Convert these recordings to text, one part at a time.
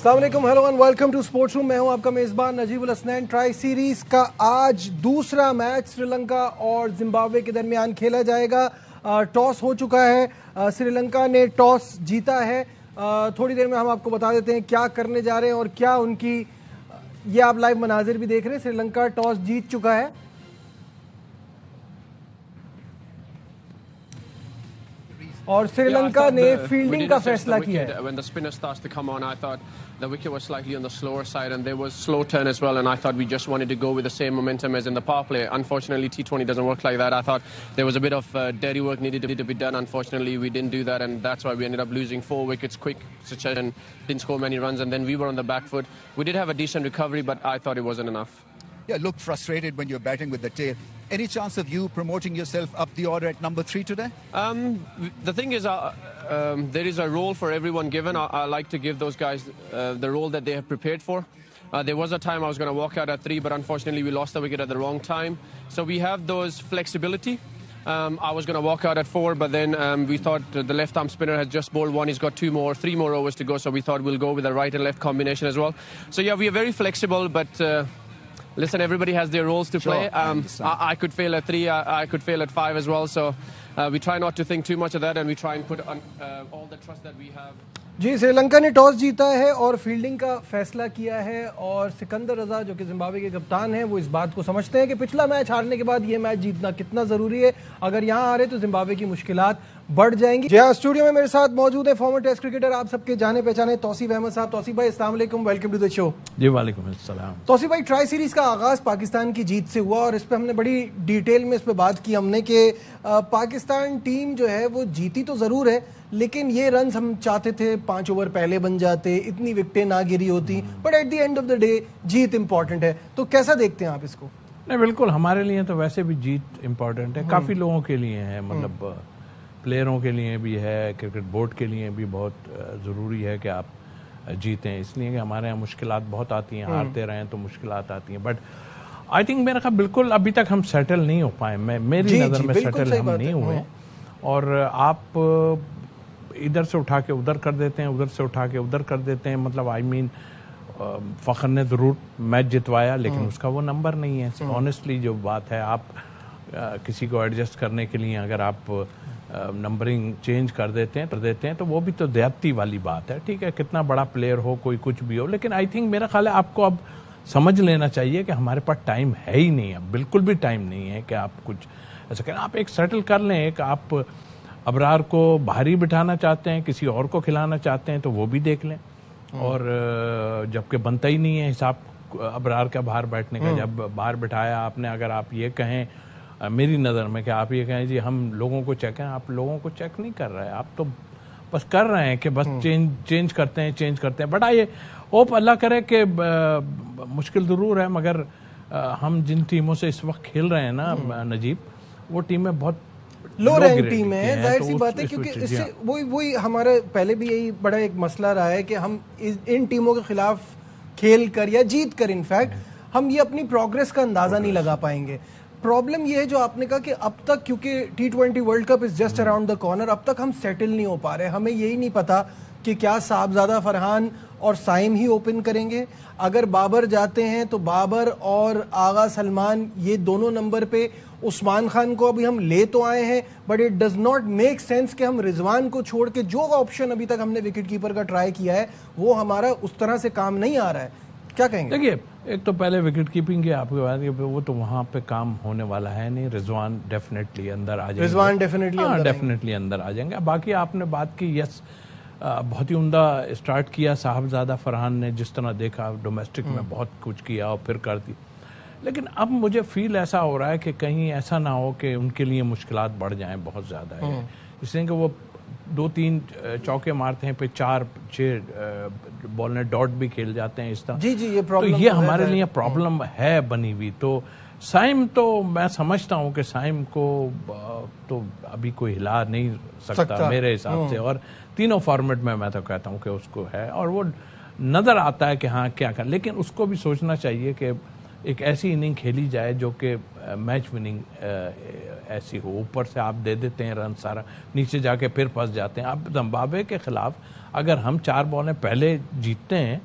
السلام علیکم، hello and welcome to Sports Room. میں ہوں آپ کا میزبان نجیب الحسنین. ٹرائی سیریز کا آج دوسرا میچ سری لنکا اور زمبابوے کے درمیان کھیلا جائے گا. ٹاس ہو چکا ہے, سری لنکا نے ٹاس جیتا ہے. تھوڑی دیر میں ہم آپ کو بتا دیتے ہیں کیا کرنے جا رہے ہیں اور کیا ان کی, یہ آپ لائیو مناظر بھی دیکھ رہے ہیں. سری لنکا ٹاس جیت چکا ہے. اور سری لنکا نے فیلڈنگ کا فیصلہ کیا ہے. When the spinner starts to come on, I thought the wicket was slightly on the slower side and there was slow turn as well, and I thought we just wanted to go with the same momentum as in the power play. Unfortunately, T20 doesn't work like that. I thought there was a bit of dirty work needed to be done. Unfortunately, we didn't do that, and that's why we ended up losing 4 wickets quick succession, didn't score many runs, and then we were on the back foot. We did have a decent recovery, but I thought it wasn't enough. Yeah, looked frustrated when you're batting with the tail. Any chance of you promoting yourself up the order at number 3 today? The thing is, there is a role for everyone given. I like to give those guys the role that they have prepared for. There was a time I was going to walk out at 3, but unfortunately we lost the wicket at the wrong time. So we have those flexibility. I was going to walk out at 4, but then we thought the left-arm spinner has just bowled 1. He's got 3 more overs to go, so we thought we'll go with the right and left combination as well. So yeah, we are very flexible, but listen, everybody has their roles to play. I could fail at 3, I could fail at 5 as well, so we try not to think too much of that, and we try and put on all the trust that we have. جی, سری لنکا نے toss جیتا ہے اور fielding کا فیصلہ کیا ہے, اور سکندر رضا جو کہ زمبابوے کے کپتان ہیں وہ اس بات کو سمجھتے ہیں کہ پچھلا میچ ہارنے کے بعد یہ میچ جیتنا کتنا ضروری ہے. اگر یہاں ہارے تو زمبابوے کی مشکلات بڑھ جائیں گی. جی ہاں, اسٹوڈیو میں میرے ساتھ موجود ہیں فارمر ٹیسٹ کرکٹر, آپ سب کے جانے پہچانے توصیف احمد صاحب. توصیف بھائی السلام علیکم, ویلکم ٹو دا شو. جی وعلیکم السلام. توصیف بھائی, ٹرائی سیریز کا آغاز پاکستان کی جیت سے ہوا اور اس پہ ہم نے بڑی ڈیٹیل میں اس پہ بات کی ہم نے کہ پاکستان ٹیم جو ہے وہ جیتی تو ضرور ہے, لیکن یہ رنز ہم چاہتے تھے 5 اوور پہلے بن جاتے, اتنی وکٹیں نہ گری ہوتی, but at the end of the day جیت امپورٹنٹ ہے. تو کیسا دیکھتے ہیں آپ اس کو؟ نہیں بالکل, ہمارے لیے تو ویسے بھی جیت امپورٹنٹ ہے, کافی لوگوں کے لیے ہے, مطلب پلیئروں کے لیے بھی ہے, کرکٹ بورڈ کے لیے بھی بہت ضروری ہے کہ آپ جیتیں, اس لیے کہ ہمارے یہاں مشکلات بہت آتی ہیں, ہارتے رہیں تو مشکلات آتی ہیں. بٹ آئی تھنک میرا خیال بالکل ابھی تک ہم سیٹل نہیں ہو پائے, میری نظر میں سیٹل ہم نہیں ہوئے. اور آپ ادھر سے اٹھا کے ادھر کر دیتے ہیں, ادھر سے اٹھا کے ادھر کر دیتے ہیں. مطلب آئی مین فخر نے ضرور میچ جتوایا, لیکن اس کا وہ نمبر نہیں ہے. آنیسٹلی جو بات ہے, آپ کسی کو ایڈجسٹ کرنے کے لیے اگر آپ نمبرنگ چینج کر دیتے ہیں تو وہ بھی تو زیادتی والی بات ہے. ٹھیک ہے, کتنا بڑا پلیئر ہو, کوئی کچھ بھی ہو, لیکن آئی تھنک میرا خیال ہے آپ کو اب سمجھ لینا چاہیے کہ ہمارے پاس ٹائم ہے ہی نہیں, اب بالکل بھی ٹائم نہیں ہے کہ آپ کچھ ایسا کریں. آپ ایک سیٹل کر لیں, ایک آپ ابرار کو باہر بٹھانا چاہتے ہیں, کسی اور کو کھلانا چاہتے ہیں تو وہ بھی دیکھ لیں. اور جبکہ بنتا ہی نہیں ہے حساب ابرار کا باہر بیٹھنے کا, جب باہر بٹھایا آپ نے, اگر آپ یہ کہیں میری نظر میں کہ آپ یہ کہیں جی ہم لوگوں کو چیک ہیں, آپ لوگوں کو چیک نہیں کر رہے, آپ تو بس کر رہے ہیں کہ بس چینج کرتے ہیں. بٹ آئیے ہوپ اللہ کرے کہ مشکل ضرور ہے, مگر ہم جن ٹیموں سے اس وقت کھیل رہے ہیں نا نجیب, وہ ٹیمیں بہت لو رینک ٹیم ہے, ظاہر سی بات ہے, کیونکہ اس سے وہی ہمارے پہلے بھی یہی بڑا ایک مسئلہ رہا ہے کہ ہم ان ٹیموں کے خلاف کھیل کر یا جیت کر انفیکٹ ہم یہ اپنی پروگریس کا اندازہ نہیں لگا پائیں گے. پرابلم یہ ہے جو آپ نے کہا کہ اب تک کیونکہ T20 world cup is just around the corner, اب تک ہم سیٹل نہیں ہو پا رہے. ہمیں یہی نہیں پتا کہ کیا صاحبزادہ فرحان اور سائم ہی اوپن کریں گے, اگر بابر جاتے ہیں تو بابر اور آغا سلمان یہ دونوں نمبر پہ. عثمان خان کو ابھی ہم لے تو آئے ہیں, but it does not make sense کہ ہم رضوان کو چھوڑ کے جو آپشن ابھی تک ہم نے وکٹ کیپر کا ٹرائی کیا ہے وہ ہمارا اس طرح سے کام نہیں آ رہا ہے. کیا کہیں گے؟ دیکھیے, ایک تو پہلے وکٹ کیپنگ کی آپ کی بات, وہ تو وہاں پہ کام ہونے والا ہے نہیں. رضوان ڈیفینیٹلی اندر آ جائیں گے, رضوان ڈیفینیٹلی اندر آ جائیں گے. باقی آپ نے بات کی, یس بہت ہی عمدہ اسٹارٹ کیا صاحبزادہ فرحان نے, جس طرح دیکھا ڈومیسٹک میں بہت کچھ کیا اور پھر کر دی. لیکن اب مجھے فیل ایسا ہو رہا ہے کہ کہیں ایسا نہ ہو کہ ان کے لیے مشکلات بڑھ جائیں بہت زیادہ ہے, اس لیے کہ وہ 2-3 چوکے مارتے ہیں, پہ 4-6 بال نے ڈاٹ بھی کھیل جاتے ہیں اس طرح. جی یہ تو یہ ہمارے لیے پرابلم ہے بنی ہوئی. تو سائم تو میں سمجھتا ہوں کہ سائم کو تو ابھی کوئی ہلا نہیں سکتا میرے حساب سے, اور تینوں فارمیٹ میں تو کہتا ہوں کہ اس کو ہے, اور وہ نظر آتا ہے کہ ہاں کیا کر. لیکن اس کو بھی سوچنا چاہیے کہ ایک ایسی اننگ کھیلی جائے جو کہ میچ وننگ ایسی ہو. اوپر سے آپ دے دیتے ہیں رن سارا, نیچے جا کے پھر پھنس جاتے ہیں. اب زمبابوے کے خلاف اگر ہم 4 بالیں پہلے جیتتے ہیں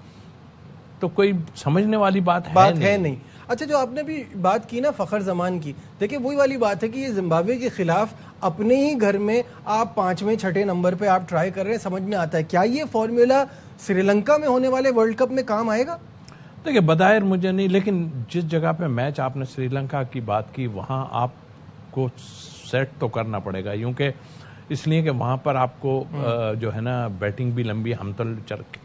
تو کوئی سمجھنے والی بات ہے نہیں. اچھا جو آپ نے بھی بات کی نا فخر زمان کی, دیکھیں وہی والی بات ہے کہ یہ زمبابوے کے خلاف اپنے ہی گھر میں آپ 5ویں 6ٹھے نمبر پہ آپ ٹرائی کر رہے ہیں, سمجھ میں آتا ہے کیا یہ فارمولا سری لنکا میں ہونے والے ورلڈ کپ میں کام آئے گا؟ دیکھیں بظاہر مجھے نہیں, لیکن جس جگہ پہ میچ آپ نے سری لنکا کی بات کی وہاں آپ کو سیٹ تو کرنا پڑے گا, کیونکہ اس لیے کہ وہاں پر آپ کو جو ہے نا بیٹنگ بھی لمبی, ہم تو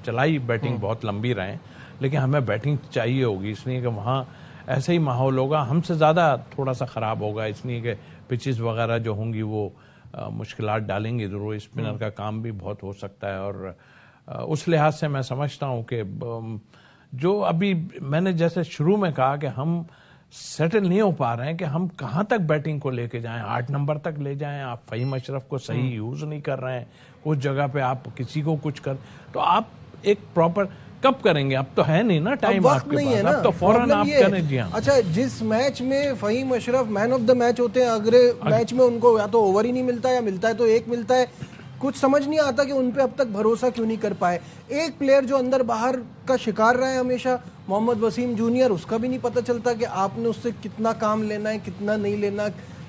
چلائی بیٹنگ بہت لمبی رہے, لیکن ہمیں بیٹنگ چاہیے ہوگی, اس لیے کہ وہاں ایسے ہی ماحول ہوگا, ہم سے زیادہ تھوڑا سا خراب ہوگا, اس لیے کہ پچز وغیرہ جو ہوں گی وہ مشکلات ڈالیں گی ضرور, اسپنر کا کام بھی بہت ہو سکتا ہے. اور اس لحاظ سے میں سمجھتا ہوں کہ جو ابھی میں نے جیسے شروع میں کہا کہ ہم سیٹل نہیں ہو پا رہے ہیں کہ ہم کہاں تک بیٹنگ کو لے کے جائیں, 8 نمبر تک لے جائیں, آپ فہیم اشرف کو صحیح یوز نہیں کر رہے ہیں, اس جگہ پہ آپ کسی کو کچھ کر, تو آپ ایک پراپر کب کریں گے؟ اب تو ہے نہیں نا ٹائم, وقت نہیں ہے نا, اب تو فوراً آپ کریں. جی ہاں. اچھا جس میچ میں فہیم اشرف مین آف دا میچ ہوتے ہیں, اگلے میچ میں ان کو یا تو اوور ہی نہیں ملتا, یا ملتا ہے تو ایک ملتا ہے, کچھ سمجھ نہیں آتا کہ ان پہ اب تک بھروسہ کیوں نہیں کر پائے. ایک پلیئر جو اندر باہر کا شکار رہا ہے ہمیشہ, محمد وسیم جونیئر, اس کا بھی نہیں پتہ چلتا کہ آپ نے اس سے کتنا کام لینا ہے کتنا نہیں لینا.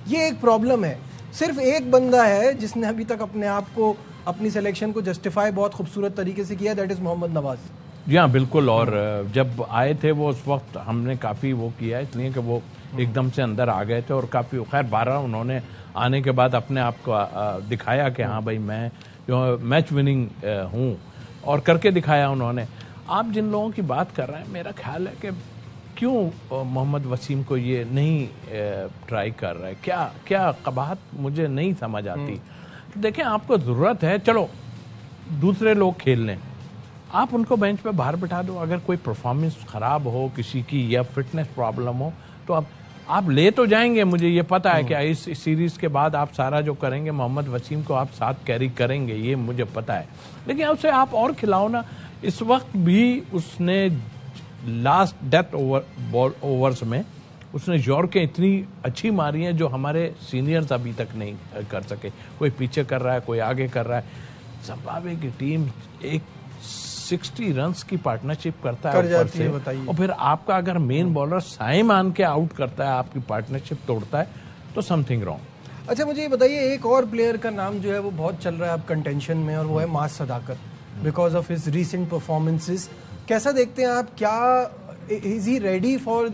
یہ ایک پرابلم ہے. صرف ایک بندہ ہے جس نے ابھی تک اپنے آپ کو, اپنی سلیکشن کو جسٹیفائی بہت خوبصورت طریقے سے کیا, دیٹ از محمد نواز. جی ہاں بالکل, اور جب آئے تھے وہ اس وقت ہم نے کافی وہ کیا, اس لیے کہ وہ ایک دم سے اندر آ گئے تھے, اور کافی خیر 12 انہوں نے آنے کے بعد اپنے آپ کو دکھایا کہ ہاں بھائی میں جو میچ وننگ ہوں, اور کر کے دکھایا انہوں نے. آپ جن لوگوں کی بات کر رہے ہیں, میرا خیال ہے کہ کیوں محمد وسیم کو یہ نہیں ٹرائی کر رہا ہے, کیا قباحت مجھے نہیں سمجھ آتی. دیکھیں آپ کو ضرورت ہے, چلو دوسرے لوگ کھیل لیں, آپ ان کو بینچ پہ باہر بٹھا دو. اگر کوئی پرفارمنس خراب ہو کسی کی یا فٹنس پرابلم ہو تو آپ لے تو جائیں گے, مجھے یہ پتا ہے کہ اس سیریز کے بعد آپ سارا جو کریں گے محمد وسیم کو آپ ساتھ کیری کریں گے, یہ مجھے پتا ہے, لیکن اسے آپ اور کھلاؤ نا. اس وقت بھی اس نے لاسٹ ڈیتھ اوورز میں اس نے یارکیں اتنی اچھی ماری ہیں جو ہمارے سینئرز ابھی تک نہیں کر سکے. کوئی پیچھے کر رہا ہے, کوئی آگے کر رہا ہے. زمبابوے کی ٹیم ایک 60 رنز کی پارٹنرشپ کرتا ہے اوپر سے, اور پھر آپ کا اگر مین بالر سائم آن کے آؤٹ کرتا ہے, آپ کی پارٹنرشپ توڑتا ہے, تو سم تھنگ رانگ. اچھا مجھے یہ بتائیے, ایک اور پلیئر کا نام جو ہے وہ بہت چل رہا ہے اب کنٹینشن میں, اور وہ ہے ماس صداقت, because of his recent performances. کیسا دیکھتے ہیں آپ, کیا از ہی ریڈی فار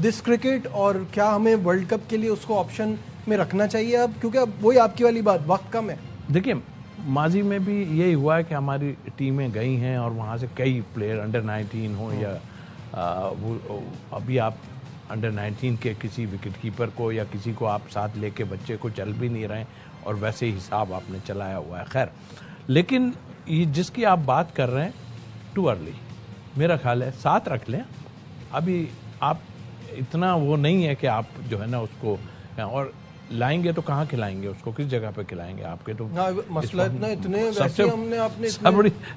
دس کرکٹ, اور کیا ہمیں ورلڈ کپ کے لیے اس کو آپشن میں رکھنا چاہیے اب, کیونکہ اب وہی آپ کی والی بات, وقت کم ہے. دیکھیں ماضی میں بھی یہی ہوا ہے کہ ہماری ٹیمیں گئی ہیں اور وہاں سے کئی پلیئر انڈر 19 ہوں یا ابھی آپ انڈر 19 کے کسی وکٹ کیپر کو یا کسی کو آپ ساتھ لے کے بچے کو چل بھی نہیں رہے ہیں, اور ویسے ہی حساب آپ نے چلایا ہوا ہے. خیر, لیکن یہ جس کی آپ بات کر رہے ہیں ٹو ارلی, میرا خیال ہے ساتھ رکھ لیں. ابھی آپ اتنا وہ نہیں ہے کہ آپ جو ہے نا اس کو, اور لائیں گے تو کہاں کھلائیں گے اس کو, کس جگہ پہ کھلائیں گے آپ کے, تو مسئلہ اتنا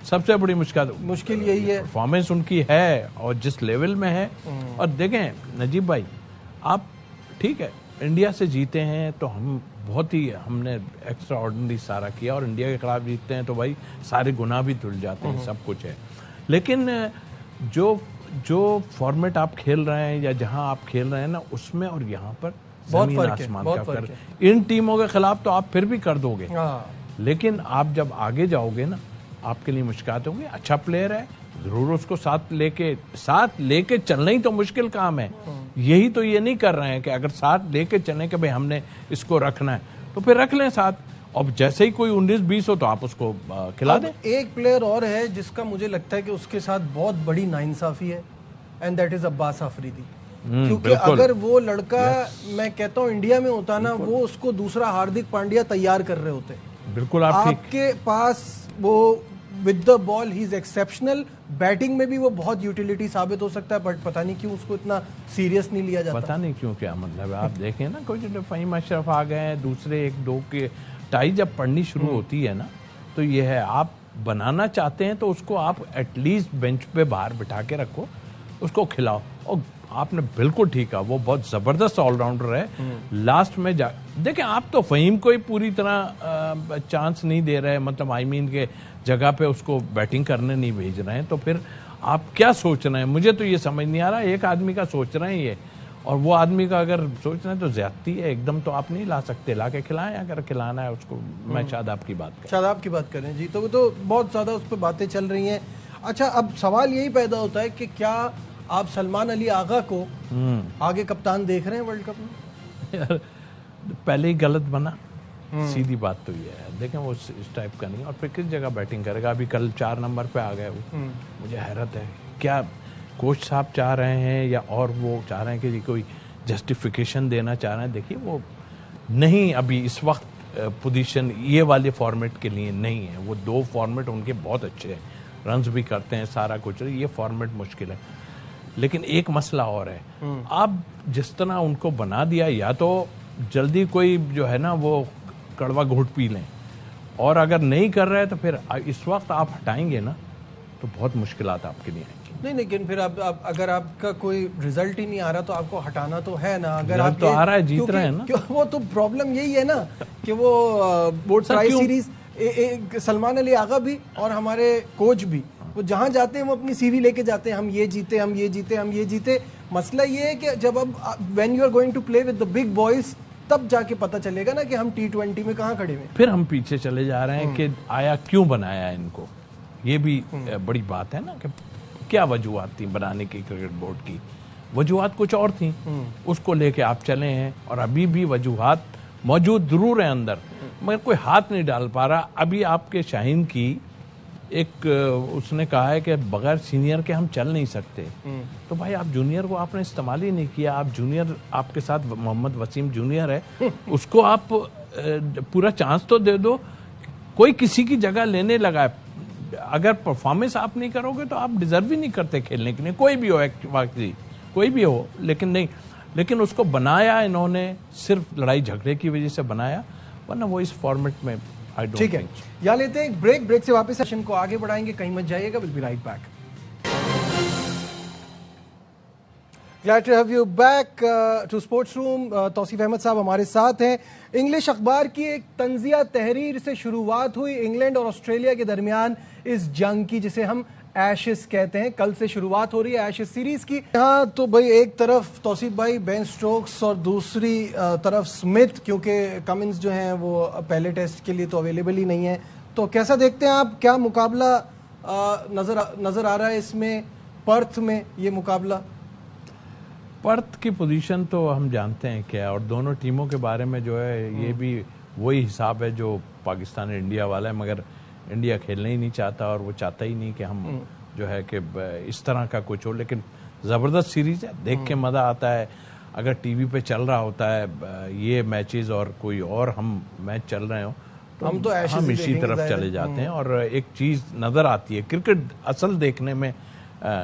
سب سے بڑی مشکل یہی ہے. پرفارمنس ان کی ہے اور جس لیول میں ہے. اور دیکھیں نجیب بھائی, آپ ٹھیک ہے انڈیا سے جیتے ہیں تو ہم بہت ہی, ہم نے ایکسٹرا آرڈنری سارا کیا, اور انڈیا کے خلاف جیتتے ہیں تو بھائی سارے گناہ بھی دھل جاتے ہیں, سب کچھ ہے. لیکن جو فارمیٹ آپ کھیل رہے ہیں یا جہاں آپ کھیل رہے ہیں نا, اس میں اور یہاں پر زمین آسمان کا فرق ہے. ان ٹیموں کے خلاف تو آپ پھر بھی کر دو گے, لیکن آپ جب آگے جاؤ گے نا آپ کے لیے مشکلات ہوں گی. اچھا پلیئر ہے, ضرور اس کو ساتھ لے کے چلنا ہی تو مشکل کام ہے. یہی تو یہ نہیں کر رہے ہیں کہ اگر ساتھ لے کے چلیں کہ بھائی ہم نے اس کو رکھنا ہے تو پھر رکھ لیں ساتھ, اور جیسے ہی کوئی 19-20 ہو تو آپ اس کو کھلا دیں. ایک پلیئر اور ہے جس کا مجھے لگتا ہے کہ اس کے ساتھ بہت بڑی ناانصافی ہے, اینڈ دیٹ از عباس آفریدی. کیونکہ اگر وہ لڑکا میں کہتا ہوں انڈیا میں ہوتا نا, وہ اس کو دوسرا ہاردک پانڈیا تیار کر رہے ہوتے. بالکل آپ کے پاس وہ with the ball he is exceptional, batting میں بھی وہ بہت یوٹیلیٹی ثابت ہو سکتا ہے, بٹ پتہ نہیں کیوں اس کو اتنا سیریس نہیں لیا جاتا. پتہ نہیں کیوں, کیا مطلب ہے. آپ دیکھیں نا کوئی جو فہیم اشرف آ گئے ہیں, دوسرے 1-2 کے ٹائی جب پڑنی شروع ہوتی ہے نا, تو یہ ہے آپ بنانا چاہتے ہیں تو اس کو آپ ایٹ لیسٹ بینچ پہ باہر بٹھا کے رکھو, اس کو کھلاؤ. اور آپ نے بالکل ٹھیک ہے, وہ بہت زبردست آل راؤنڈر ہے. لاسٹ میں دیکھیں آپ تو فہیم کو ہی پوری طرح چانس نہیں دے رہے, مطلب آئی مین کے جگہ پہ اس کو بیٹنگ کرنے نہیں بھیج رہے ہیں, تو پھر آپ کیا سوچ رہے ہیں؟ مجھے تو یہ سمجھ نہیں آ رہا. ایک آدمی کا سوچ رہے ہیں یہ, اور وہ آدمی کا اگر سوچ رہے ہیں تو زیادتی ہے. ایک دم تو آپ نہیں لا سکتے, لا کے کھلائیں اگر کھلانا ہے اس کو. میں شاداب کی بات کریں. شاداب کی بات کریں جی, تو بہت زیادہ اس پہ باتیں چل رہی ہیں. اچھا, اب سوال یہی پیدا ہوتا ہے کہ کیا آپ سلمان علی آغا کو آگے کپتان دیکھ رہے ہیں ورلڈ کپ میں؟ پہلے ہی غلط بنا, سیدھی بات تو یہ ہے. دیکھیں وہ اس ٹائپ کا نہیں, اور پھر کس جگہ بیٹنگ کرے گا. ابھی کل 4 نمبر پہ آ گئے وہ. مجھے حیرت ہے, کیا کوچ صاحب چاہ رہے ہیں یا اور وہ چاہ رہے ہیں کہ کوئی جسٹیفیکیشن دینا چاہ رہے ہیں؟ دیکھیے وہ نہیں, ابھی اس وقت پوزیشن یہ والے فارمیٹ کے لیے نہیں ہے. وہ 2 فارمیٹ ان کے بہت اچھے ہیں, رنز بھی کرتے ہیں, سارا کچھ. یہ فارمیٹ مشکل ہے. لیکن ایک مسئلہ اور ہے, اب جس طرح ان کو بنا دیا, یا تو جلدی کوئی جو ہے نا وہ کڑوا گھونٹ پی لیں, اور اگر نہیں کر رہے تو پھر اس وقت آپ ہٹائیں گے نا تو بہت مشکلات آپ کے لیے آئیں گی. نہیں, لیکن پھر اگر آپ کا کوئی رزلٹ ہی نہیں آ رہا تو آپ کو ہٹانا تو ہے نا. اگر آپ تو آ رہا ہے, جیت رہے ہیں نا. وہ تو پرابلم یہی ہے نا کہ وہ board tri series, Salman Ali آغا بھی اور ہمارے کوچ بھی, وہ جہاں جاتے ہیں وہ اپنی سی وی لے کے جاتے ہیں, ہم یہ جیتے, ہم یہ جیتے, ہم یہ جیتے. مسئلہ یہ ہے کہ جب اب when you are going to play with the big boys, تب جا کے پتہ چلے گا نا کہ ہم T20 میں کہاں کھڑے ہوئے. پھر ہم پیچھے چلے جا رہے ہیں کہ آیا کیوں بنایا ان کو. یہ بھی بڑی بات ہے نا کہ کیا وجوہات تھیں بنانے کی کرکٹ بورڈ کی. وجوہات کچھ اور تھیں, اس کو لے کے آپ چلے ہیں, اور ابھی بھی وجوہات موجود ضرور ہیں اندر, مگر کوئی ہاتھ نہیں ڈال پا رہا. ابھی آپ کے شاہین کی ایک اس نے کہا ہے کہ بغیر سینئر کے ہم چل نہیں سکتے. تو بھائی آپ جونیئر کو آپ نے استعمال ہی نہیں کیا. آپ جونیئر, آپ کے ساتھ محمد وسیم جونیئر ہے, اس کو آپ پورا چانس تو دے دو. کوئی کسی کی جگہ لینے لگا ہے. اگر پرفارمنس آپ نہیں کرو گے تو آپ ڈیزرو ہی نہیں کرتے کھیلنے کے لیے, کوئی بھی ہو, واقعی کوئی بھی ہو. لیکن نہیں, لیکن اس کو بنایا انہوں نے صرف لڑائی جھگڑے کی وجہ سے بنایا, ورنہ وہ اس فارمیٹ میں. ٹھیک ہے, یا لیتے ہیں ایک بریک. بریک سے واپس سیشن کو آگے بڑھائیں گے, کہیں مت جائیے گا. Will be right back. Glad to have you back to Sports Room. Tauseef Ahmed صاحب ہمارے ساتھ ہیں. انگلش اخبار کی ایک تنزیہ تحریر سے شروعات ہوئی انگلینڈ اور آسٹریلیا کے درمیان اس جنگ کی, جسے ہم ایشز کہتے ہیں. کل سے شروعات ہو رہی ہے ایشز سیریز کی. ہاں تو بھائی ایک طرف توصیف بھائی بین سٹروکس اور دوسری طرف سمتھ, کیونکہ کمنز جو ہیں وہ پہلے ٹیسٹ کے لیے تو اویلیبل ہی نہیں ہے. تو کیسا دیکھتے ہیں آپ, کیا مقابلہ نظر آ رہا ہے اس میں پرتھ میں یہ مقابلہ؟ پرتھ کی پوزیشن تو ہم جانتے ہیں کیا, اور دونوں ٹیموں کے بارے میں جو ہے یہ بھی وہی حساب ہے جو پاکستان انڈیا والا ہے, مگر انڈیا کھیلنا ہی نہیں چاہتا, اور وہ چاہتا ہی نہیں کہ ہم جو ہے کہ اس طرح کا کچھ ہو. لیکن زبردست سیریز ہے, دیکھ کے مزہ آتا ہے. اگر ٹی وی پہ چل رہا ہوتا ہے یہ میچز اور کوئی اور ہم میچ چل رہے ہوں تو ہم اسی طرف چلے جاتے ہیں, اور ایک چیز نظر آتی ہے, کرکٹ اصل دیکھنے میں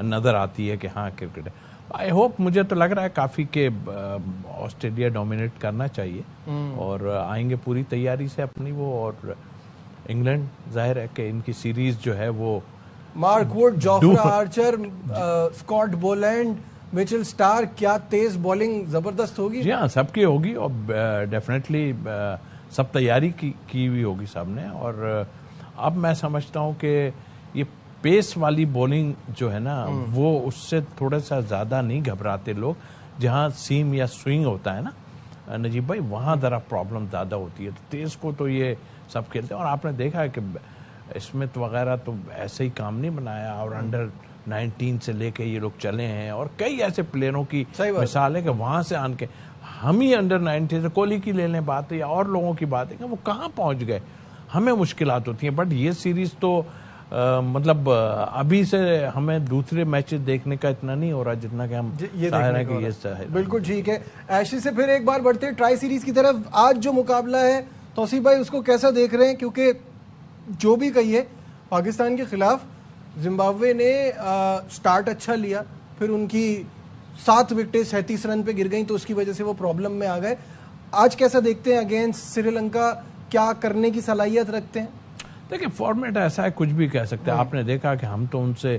نظر آتی ہے کہ ہاں کرکٹ ہے. آئی ہوپ, مجھے تو لگ رہا ہے کافی کہ آسٹریلیا ڈومینیٹ کرنا چاہیے, اور آئیں گے پوری تیاری سے اپنی وہ. اور انگلینڈ ظاہر ہے کہ ان کی سیریز جو ہے وہ mark would, جوفرا Archer, Scott Borland, Mitchell stork, کیا تیز بالنگ زبردست ہوگی. جی ہاں, سب کی ہوگی, اور ڈیفینیٹلی سب تیاری کی ہوئی ہوگی سب نے. اور اب میں سمجھتا ہوں کہ یہ پیس والی بولنگ جو ہے نا وہ اس سے تھوڑا سا زیادہ نہیں گھبراتے لوگ. جہاں سیم یا سوئنگ ہوتا ہے نا نجیب بھائی, وہاں ذرا پرابلم زیادہ ہوتی ہے. تو تیز کو تو یہ سب کھیلتے ہیں, اور آپ نے دیکھا ہے کہ اسمتھ وغیرہ تو ایسے ہی کام نہیں بنایا, اور انڈر 19 سے لے کے یہ لوگ چلے ہیں, اور کئی ایسے پلیئروں کی مثال ہے کہ وہاں سے آن کے ہم ہی انڈر 19 سے, کوہلی کی لے لیں بات یا اور لوگوں کی بات ہے کہ وہ کہاں پہنچ گئے. ہمیں مشکلات ہوتی ہیں, بٹ یہ سیریز تو مطلب ابھی سے ہمیں دوسرے میچز دیکھنے کا اتنا نہیں ہو رہا جتنا کہ ہم ظاہر ہے کہ یہ بالکل ٹھیک ہے. ایشز سے پھر ایک بار بڑھتے ٹرائی سیریز کی طرف. آج جو مقابلہ ہے توصیف بھائی اس کو کیسا دیکھ رہے ہیں, کیونکہ جو بھی کہیے پاکستان کے خلاف زمبابوے نے سٹارٹ اچھا لیا, پھر ان کی 7 وکٹیں 37 رن پہ گر گئیں, تو اس کی وجہ سے وہ پرابلم میں آ گئے. آج کیسا دیکھتے ہیں اگینسٹ سری لنکا, کیا کرنے کی صلاحیت رکھتے ہیں؟ دیکھیں فارمیٹ ایسا ہے, کچھ بھی کہہ سکتے ہیں. آپ نے دیکھا کہ ہم تو ان سے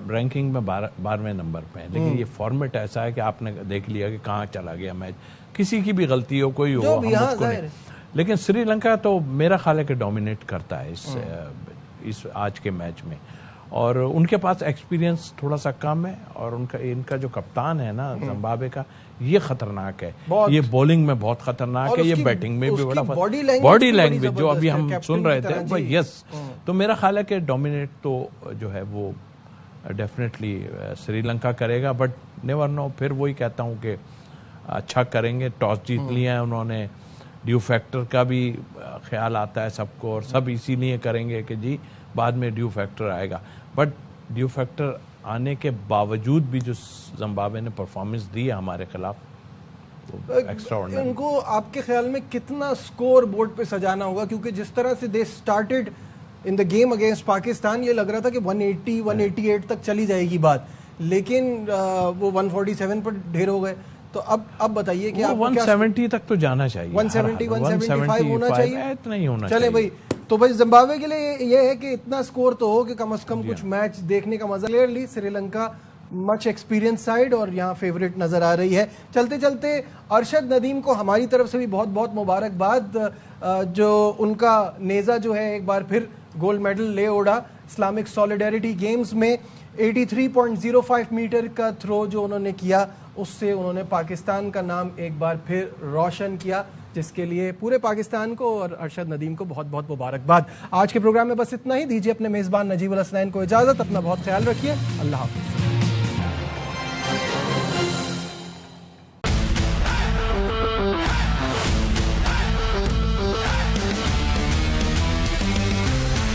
رینکنگ میں 12ویں نمبر پہ ہیں, لیکن یہ فارمیٹ ایسا ہے کہ آپ نے دیکھ لیا کہ کہاں چلا گیا میچ. کسی کی بھی غلطی ہو, کوئی ہو, ہم اس کو نہیں. لیکن سری لنکا تو میرا خیال ہے کہ ڈومینیٹ کرتا ہے اس آج کے میچ میں, اور ان کے پاس ایکسپیرینس تھوڑا سا کم ہے، اور ان کا جو کپتان ہے نا زمبابوے کا، یہ خطرناک ہے، یہ بولنگ میں بہت خطرناک ہے، یہ بیٹنگ میں بھی بڑا باڈی لینگویج جو ابھی ہم سن رہے تھے، یس. تو میرا خیال ہے کہ ڈومینیٹ تو جو ہے وہ ڈیفینیٹلی سری لنکا کرے گا، بٹ نیور نو. پھر وہی کہتا ہوں کہ اچھا کریں گے، ٹاس جیت لیا ہے انہوں نے. ڈیو فیکٹر کا بھی خیال آتا ہے سب کو، اور سب اسی لیے کریں گے کہ جی بعد میں ڈیو فیکٹر آئے گا. بٹ ڈیو فیکٹر آنے کے باوجود بھی جو زمبابوے نے پرفارمنس دی ہے ہمارے خلاف، ان کو آپ کے خیال میں کتنا سکور بورڈ پہ سجانا ہوگا؟ کیونکہ جس طرح سے they started in the game against Pakistan, یہ لگ رہا تھا کہ 180 188 تک چلی جائے گی بات، لیکن وہ 147 پر ڈھیر ہو گئے. تو اب بتائیے کہ 170 تک تو جانا چاہیے، 170 175 ہونا چاہیے، اتنا ہی ہونا چلے بھائی. تو بھائی زمبابوے کے لیے یہ ہے کہ اتنا سکور تو ہو کہ کم از کم کچھ میچ دیکھنے کا مزہ. کلیئرلی سری لنکا مچ ایکسپیرینس سائیڈ اور یہاں فیوریٹ نظر آ رہی ہے. چلتے چلتے ارشد ندیم کو ہماری طرف سے بھی بہت بہت مبارکباد، جو ان کا نیزہ جو ہے ایک بار پھر گولڈ میڈل لے اڑا اسلامک سولیڈیریٹی گیمز میں. 83.05 میٹر کا تھرو جو انہوں نے کیا، اس سے انہوں نے پاکستان کا نام ایک بار پھر روشن کیا، جس کے لیے پورے پاکستان کو اور ارشد ندیم کو بہت بہت مبارکباد. آج کے پروگرام میں بس اتنا ہی. دیجیے اپنے میزبان نجیب الحسنین کو اجازت. اپنا بہت خیال رکھیے. اللہ حافظ.